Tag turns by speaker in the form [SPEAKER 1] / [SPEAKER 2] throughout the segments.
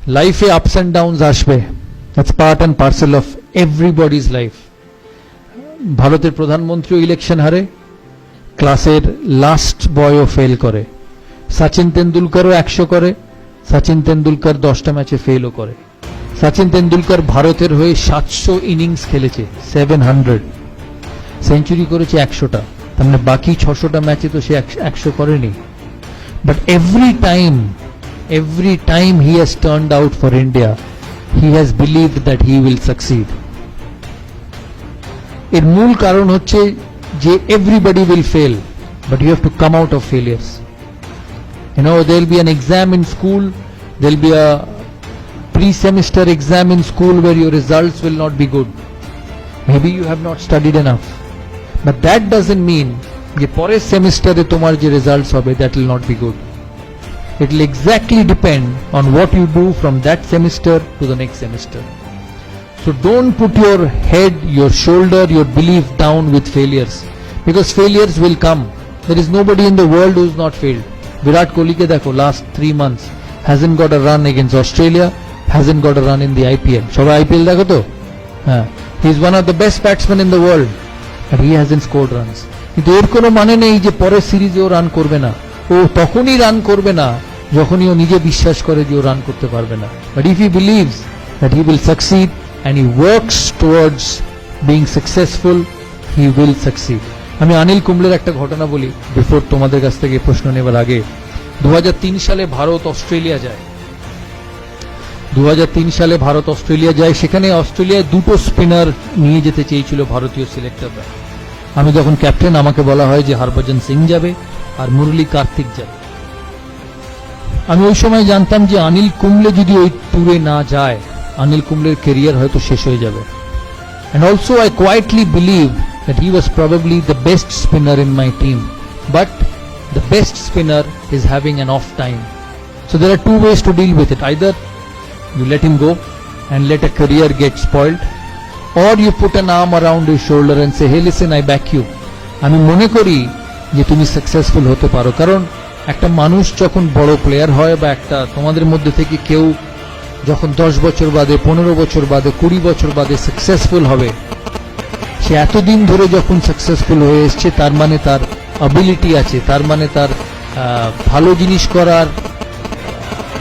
[SPEAKER 1] লাইফে ups and downs আসবে, that's part and parcel of everybody's life. ভারতের প্রধানমন্ত্রীও election হারে, ক্লাসের লাস্ট বয়ও ফেল করে, সচিন তেন্ডুলকরও 100 করে, সচিন তেন্ডুলকর 10টা ম্যাচে ফেলও করে। সচিন তেন্ডুলকর ভারতের হয়ে 700 ইনিংস খেলেছে, 700 সেঞ্চুরি করেছে 100টা, তার মানে বাকি 600টা ম্যাচে তো সে 100 করেনি। But every time he has turned out for India, he has believed that he will succeed. এর মূল কারণ হচ্ছে যে everybody will fail, but you have to come out of failures. You know, there will be an exam in school, there will be a pre-semester exam in school where your results will not be good. Maybe you have not studied enough, but that doesn't mean যে পরের সেমিস্টারে তোমার যে results হবে that will not be good. It will exactly depend on what you do from that semester to the next semester. So don't put your head, your shoulder, your belief down with failures, because failures will come. There is nobody in the world who is not failed. Virat Kohli ke dekho, last 3 months hasn't got a run against Australia, hasn't got a run in the IPL. Shobai IPL dekho to? He is one of the best batsmen in the world, but he hasn't scored runs. কিন্তু এর কোনো মানে নেই যে পরের সিরিজেও run করবে না। ও তখনই রান করবে না যখনই ও নিজে বিশ্বাস করে যে ও রান করতে পারবে না। But if he believes that he will succeed and he works towards being successful, he will succeed. আমি অনিল কুম্বলের একটা ঘটনা বলি বিফোর তোমাদের কাছ থেকে প্রশ্ন নেবার আগে। 2003 সালে ভারত অস্ট্রেলিয়া যায়। 2003 সালে ভারত অস্ট্রেলিয়া যায়, সেখানে অস্ট্রেলিয়ায় 2টো স্পিনার নিয়ে যেতে চেয়েছিল ভারতীয় সিলেক্টররা। আমি যখন ক্যাপ্টেন আমাকে বলা হয় যে হরভজন সিং যাবে আর মুরলী কার্তিক যাবে। আমি ওই সময় জানতাম যে অনিল কুম্বলে যদি ওই ট্যুরে না যায়, অনিল কুম্বলের ক্যারিয়ার হয়তো শেষ হয়ে যাবে। And also I quietly believed that he was probably the best spinner in my team, but the best spinner is having an off time. So there are two ways to deal with it. Either you let him go and let a career get spoiled, or you put an arm around his shoulder and say, hey listen, I back you. আমি মনে করি যে তুমি successful হতে পারো। কারণ একটা মানুষ যখন বড় প্লেয়ার হয়, বা একটা তোমাদের মধ্যে থেকে কেউ যখন 10 বছর বাদে, 15 বছর বাদে, 20 বছর বাদে সাকসেসফুল হবে, সে এতদিন ধরে যখন সাকসেসফুল হয়ে এসছে, তার মানে তার অ্যাবিলিটি আছে, তার মানে তার ভালো জিনিস করার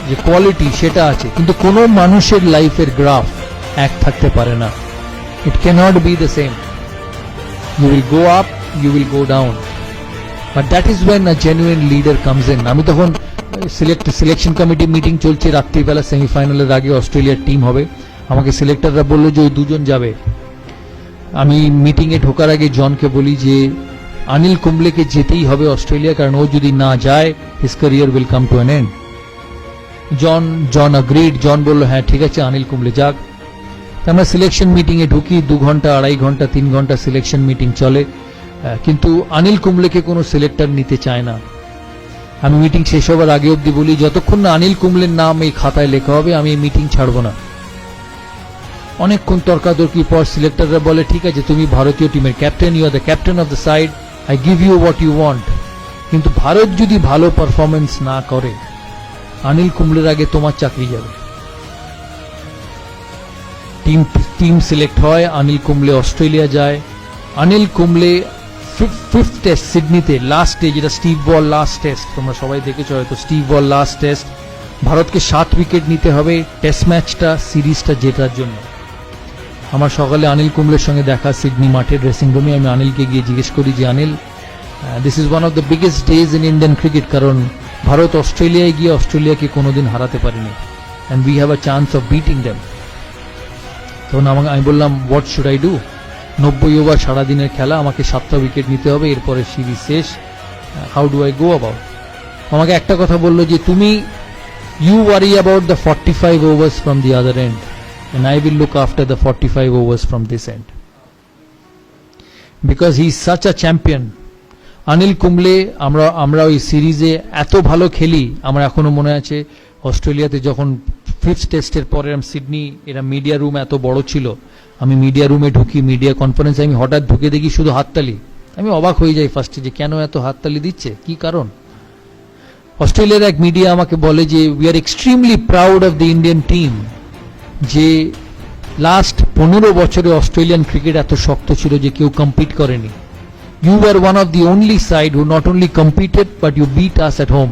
[SPEAKER 1] যে কোয়ালিটি সেটা আছে। কিন্তু কোনো মানুষের লাইফের গ্রাফ এক থাকতে পারে না। It cannot be the same. You will go up, you will go down. But that is when a genuine leader comes in. আমি তখন সিলেকশন কমিটি মিটিং চলছে, রাত্রিবেলা সেমিফাইনালের আগে অস্ট্রেলিয়ার টিম হবে। আমাকে সিলেক্টররা বললো যে ওই 2 জন যাবে। আমি মিটিংয়ে ঢোকার আগে জনকে বলি যে অনিল কুম্বলেকে যেতেই হবে অস্ট্রেলিয়া, কারণ ও যদি না যায় his career will come to an end. John agreed. John বললো হ্যাঁ ঠিক আছে, অনিল কুম্বলে যাক। আমরা সিলেকশন মিটিংয়ে ঢুকি, 2 ঘন্টা, 2.5 ঘন্টা, 3 ঘন্টা সিলেকশন মিটিং চলে, কিন্তু অনিল কুম্বলেকে কোনো সিলেক্টর নিতে চায় না। আমি মিটিং শেষ হবার আগে অবধি বলি, যতক্ষণ না অনিল কুম্বলের নাম এই খাতায় লেখা হবে আমি এই মিটিং ছাড়বো না। অনেকক্ষণ তর্কাতর্কির পর সিলেক্টররা বলে ঠিক আছে, তুমি ভারতীয় টিমের captain, you are the captain of the side, I give you what you want. কিন্তু ভারত যদি ভালো পারফরমেন্স না করে, অনিল কুম্বলের আগে তোমার চাকরি যাবে। টিম সিলেক্ট হয়, অনিল কুম্বলে অস্ট্রেলিয়া যায়। অনিল কুম্বলে 5th টেস্ট সিডনিতে, লাস্ট ডে, যেটা স্টিভ বল লাস্ট টেস্ট, তোমরা সবাই দেখেছো হয়তো, স্টিভ বল লাস্ট টেস্ট, ভারতকে 7 উইকেট নিতে হবে টেস্ট ম্যাচটা, সিরিজটা জেতার জন্য। আমার সকালে অনিল কুম্বলের সঙ্গে দেখা সিডনি মাঠের ড্রেসিং রুমে। আমি অনিলকে গিয়ে জিজ্ঞেস করি যে Anil, this is one of the biggest days in Indian cricket, কারণ ভারত অস্ট্রেলিয়ায় গিয়ে অস্ট্রেলিয়াকে কোনোদিন হারাতে পারেনি, and we have a chance of beating them. তখন আমি বললাম what should I do? 90 over সারাদিনের খেলা, আমাকে 7টা উইকেট নিতে হবে, এরপরে সিরিজ শেষ, how do I go about? আমাকে একটা কথা বললো যে তুমি you worry about the 45 overs from the other end, and I will look after the 45 overs from this end, because he is such a champion. Anil Kumble, আমরা ওই সিরিজে এত ভালো খেলি। আমার এখনো মনে আছে অস্ট্রেলিয়াতে যখন 5th টেস্টের পরে সিডনি, এরা মিডিয়া রুম এত বড় ছিল, আমি মিডিয়া রুমে ঢুকি, মিডিয়া কনফারেন্সে আমি হঠাৎ ঢুকে দেখি শুধু হাততালি। আমি অবাক হয়ে যাই ফার্স্টে যে কেন এত হাততালি দিচ্ছে, কি কারণ? অস্ট্রেলিয়ার এক মিডিয়া আমাকে বলে যে we are extremely proud of the Indian team, যে লাস্ট 15 বছরে অস্ট্রেলিয়ান ক্রিকেট এত শক্ত ছিল যে কেউ কম্পিট করেনি। You are one of the only side who not only competed but you beat us at home.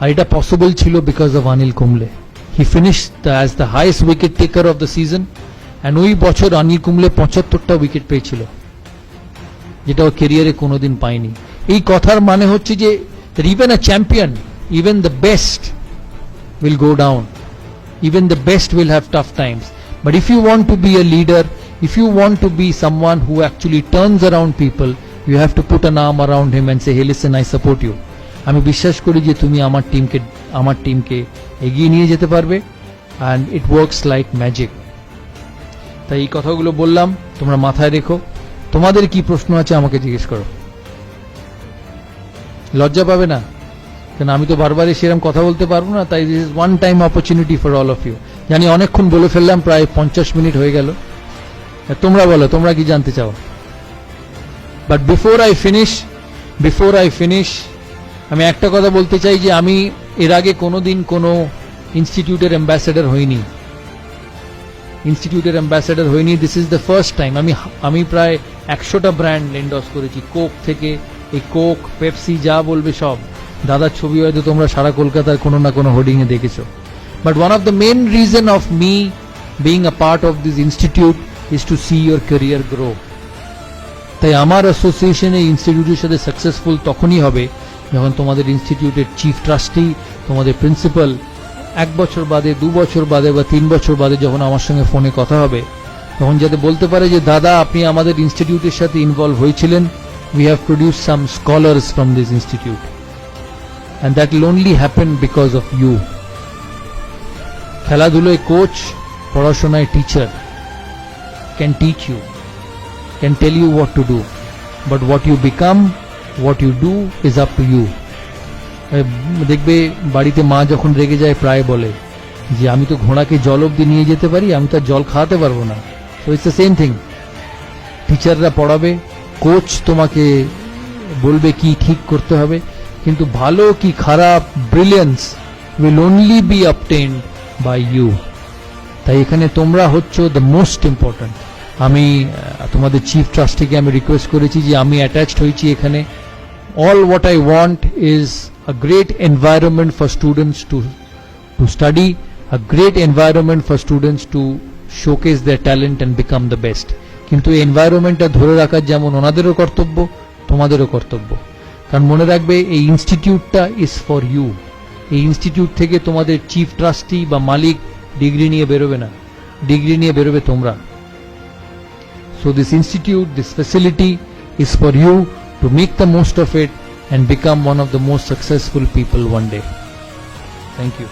[SPEAKER 1] আর এটা পসিবল ছিল because of Anil Kumble. He finished as the highest wicket taker of the season, and ওই বছর Anil Kumble 75টা wicket পেয়েছিল, যেটা ও কেরিয়ারে কোনোদিন পায়নি। এই কথার মানে হচ্ছে যে even a champion, even the best will go down, even the best will have tough times. But if you want to be a leader, if you want to be someone who actually turns around people, you have to put an arm around him and say, hey listen, I support you. আমি বিশ্বাস করি যে তুমি আমার টিমকে এগিয়ে নিয়ে যেতে পারবে, and it works like magic. তাই এই কথাগুলো বললাম, তোমরা মাথায় রেখো। তোমাদের কি প্রশ্ন আছে আমাকে জিজ্ঞেস করো, লজ্জা পাবে না, কেন আমি তো বারবারই সেরকম কথা বলতে পারবো না। তাই this is one time opportunity for all of you. জানি অনেকক্ষণ বলে ফেললাম, প্রায় 50 মিনিট হয়ে গেল। তোমরা বলো, তোমরা কি জানতে চাও? বাট বিফোর আই ফিনিশ আমি একটা কথা বলতে চাই যে আমি এর আগে কোনোদিন কোনো ইনস্টিটিউটের অ্যাম্বাসেডর হইনি। This is the first time. আমি প্রায় 100টা ব্র্যান্ড এন্ডোর্স করেছি, কোক থেকে, এই কোক, পেপসি, যা বলবে সব। দাদার ছবি হয়তো তোমরা সারা কলকাতার কোনো না কোনো হোর্ডিং এ দেখেছো। But one of the main reason of me being a part of this institute is to see your career grow. তাই আমার অ্যাসোসিয়েশন এই ইনস্টিটিউটের সাথে সাকসেসফুল তখনই হবে যখন তোমাদের ইনস্টিটিউটের চিফ ট্রাস্টি, তোমাদের প্রিন্সিপাল 1 বছর বাদে, 2 বছর বাদে বা 3 বছর বাদে যখন আমার সঙ্গে ফোনে কথা হবে, তখন যাতে বলতে পারে যে দাদা আপনি আমাদের ইনস্টিটিউটের সাথে ইনভলভ হয়েছিলেন, we have produced some scholars from this institute, and that will only happen because of you. খেলাধুলায় কোচ, পড়াশোনায় teacher can teach you, can tell you what to do, but what you become, what you do is up to you. দেখবে বাড়িতে মা যখন রেগে যায় প্রায় বলে যে আমি তো ঘোড়াকে জল অবধি নিয়ে যেতে পারি, আমি তো জল খাওয়াতে পারবো না। So it's the same thing. টিচাররা পড়াবে, কোচ তোমাকে বলবে কি ঠিক করতে হবে, কিন্তু ভালো কি খারাপ, brilliance will only be obtained by you. তাই এখানে তোমরা হচ্ছ দ্য মোস্ট ইম্পর্ট্যান্ট। আমি তোমাদের চিফ ট্রাস্টিকে আমি রিকোয়েস্ট করেছি যে আমি অ্যাটাচড হয়েছি এখানে। All what I want is a great environment for students to study, a great environment for students to showcase their talent and become the best. কিন্তু এই এনভায়রনমেন্টটা ধরে রাখার যেমন ওনাদেরও কর্তব্য, তোমাদেরও কর্তব্য। কারণ মনে রাখবে এই ইনস্টিটিউটটা ইজ ফর ইউ। এই ইনস্টিটিউট থেকে তোমাদের চিফ ট্রাস্টি বা মালিক ডিগ্রি নিয়ে বেরোবে না, ডিগ্রি নিয়ে বেরোবে তোমরা। So this institute, this facility is for you to make the most of it and become one of the most successful people one day. Thank you.